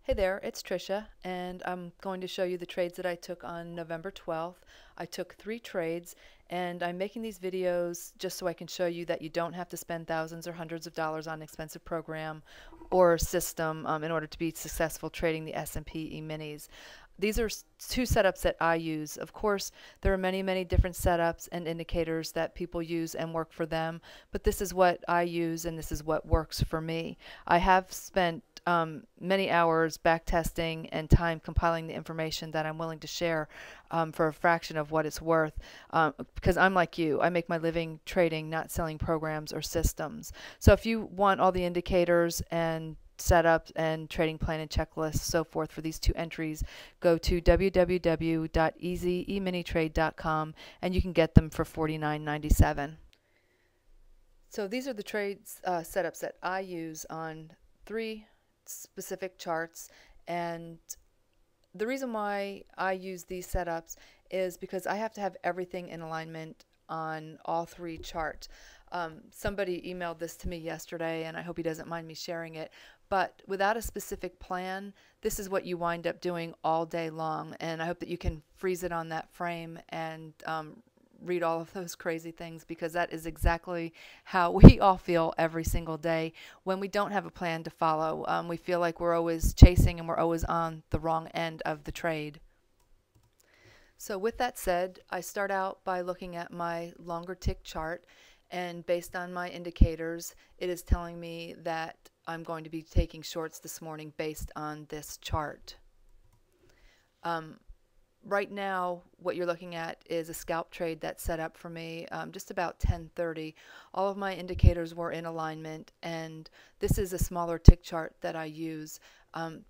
Hey there, it's Trisha, and I'm going to show you the trades that I took on November 12th. I took 3 trades, and I'm making these videos just so I can show you that you don't have to spend thousands or hundreds of dollars on an expensive program or system in order to be successful trading the S&P E-minis. These are 2 setups that I use. Of course, there are many, many different setups and indicators that people use and work for them, but this is what I use and this is what works for me. I have spent many hours back testing and time compiling the information that I'm willing to share for a fraction of what it's worth, because I'm like you. I make my living trading, not selling programs or systems. So if you want all the indicators and setups and trading plan and checklists, so forth, for these 2 entries, go to www.easyeeminitrade.com and you can get them for $49.97. So these are the trades setups that I use on 3 specific charts, and the reason why I use these setups is because I have to have everything in alignment on all 3 charts. Somebody emailed this to me yesterday, and I hope he doesn't mind me sharing it, but without a specific plan, this is what you wind up doing all day long, and I hope that you can freeze it on that frame and read all of those crazy things, because that is exactly how we all feel every single day when we don't have a plan to follow. We feel like we're always chasing and we're always on the wrong end of the trade. So with that said, I start out by looking at my longer tick chart, and based on my indicators, it is telling me that I'm going to be taking shorts this morning based on this chart. Right now, what you're looking at is a scalp trade that's set up for me just about 10:30. All of my indicators were in alignment, and this is a smaller tick chart that I use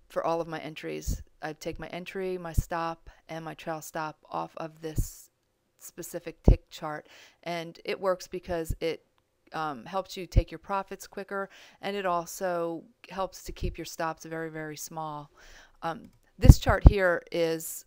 for all of my entries. I take my entry, my stop, and my trail stop off of this specific tick chart, and it works because it helps you take your profits quicker, and it also helps to keep your stops very, very small. This chart here is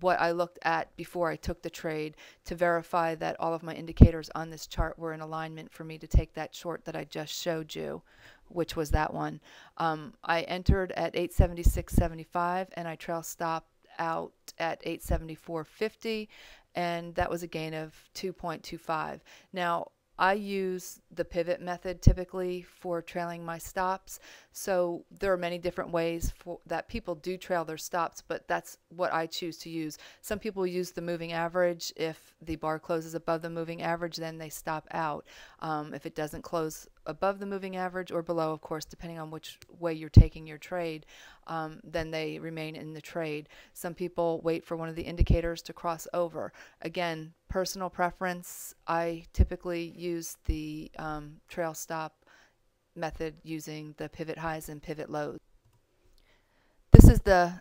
what I looked at before I took the trade to verify that all of my indicators on this chart were in alignment for me to take that short that I just showed you, which was that one. I entered at 876.75 and I trail stopped out at 874.50, and that was a gain of 2.25. Now, I use the pivot method typically for trailing my stops, so there are many different ways that people do trail their stops, but that's what I choose to use. Some people use the moving average. If the bar closes above the moving average, then they stop out. If it doesn't close above the moving average or below, of course, depending on which way you're taking your trade, then they remain in the trade. Some people wait for one of the indicators to cross over. Again, personal preference. I typically use the trail stop method using the pivot highs and pivot lows. This is the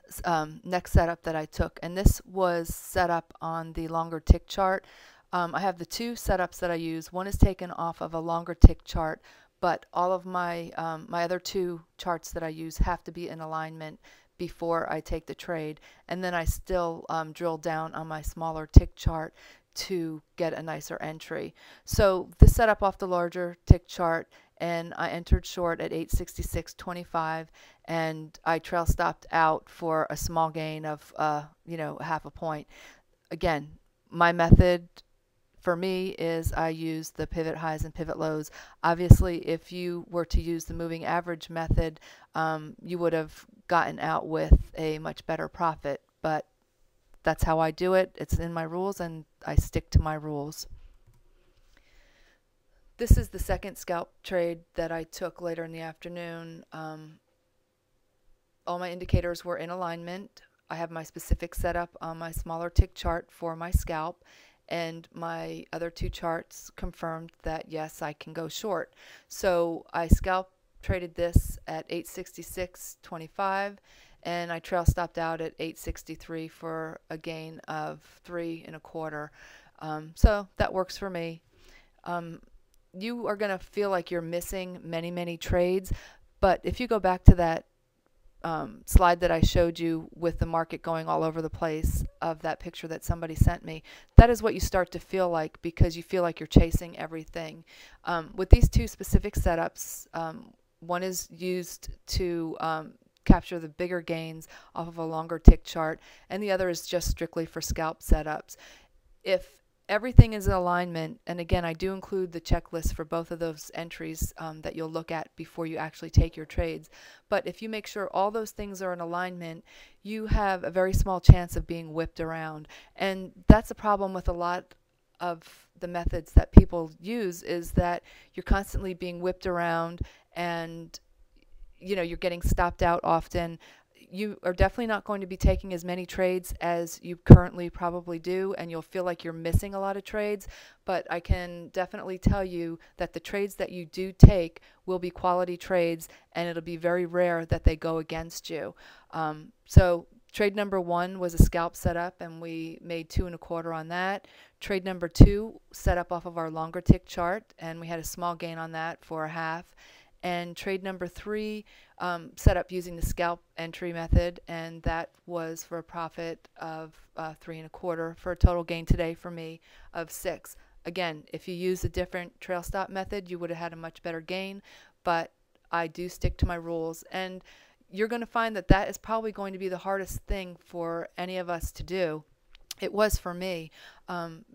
next setup that I took, and this was set up on the longer tick chart. I have the 2 setups that I use. One is taken off of a longer tick chart, but all of my my other 2 charts that I use have to be in alignment before I take the trade, and then I still drill down on my smaller tick chart to get a nicer entry. So this set up off the larger tick chart, and I entered short at 866.25, and I trail stopped out for a small gain of half a point. Again, my method for me is I use the pivot highs and pivot lows. Obviously, if you were to use the moving average method, you would have gotten out with a much better profit, but that's how I do it. It's in my rules, and I stick to my rules. This is the second scalp trade that I took later in the afternoon. All my indicators were in alignment. I have my specific setup on my smaller tick chart for my scalp, and my other 2 charts confirmed that yes, I can go short. So I scalp traded this at 866.25, and I trail stopped out at 863 for a gain of 3 1/4. So that works for me. You are going to feel like you're missing many, many trades, but if you go back to that slide that I showed you with the market going all over the place of that picture that somebody sent me, that is what you start to feel like, because you feel like you're chasing everything. With these 2 specific setups, one is used to capture the bigger gains off of a longer tick chart, and the other is just strictly for scalp setups. If everything is in alignment, and again, I do include the checklist for both of those entries that you'll look at before you actually take your trades. But if you make sure all those things are in alignment, you have a very small chance of being whipped around. And that's a problem with a lot of the methods that people use, is that you're constantly being whipped around, and you're getting stopped out often. You are definitely not going to be taking as many trades as you currently probably do, and you'll feel like you're missing a lot of trades. But I can definitely tell you that the trades that you do take will be quality trades, and it'll be very rare that they go against you. So trade number 1 was a scalp setup, and we made 2 1/4 on that. Trade number 2 set up off of our longer tick chart, and we had a small gain on that for a half. And trade number 3 set up using the scalp entry method, and that was for a profit of 3 1/4 for a total gain today for me of 6. Again, if you use a different trail stop method, you would have had a much better gain, but I do stick to my rules. And you're going to find that that is probably going to be the hardest thing for any of us to do. It was for me,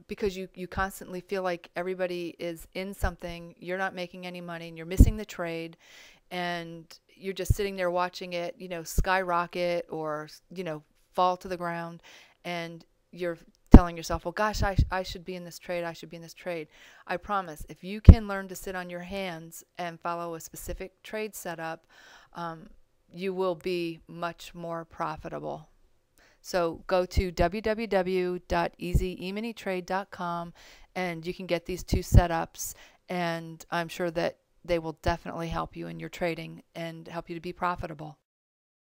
because you constantly feel like everybody is in something, you're not making any money, and you're missing the trade, and you're just sitting there watching it, skyrocket or, fall to the ground, and you're telling yourself, well, gosh, I should be in this trade, I should be in this trade. I promise, if you can learn to sit on your hands and follow a specific trade setup, you will be much more profitable. So go to www.easyemintrade.com, and you can get these 2 setups, and I'm sure that they will definitely help you in your trading and help you to be profitable.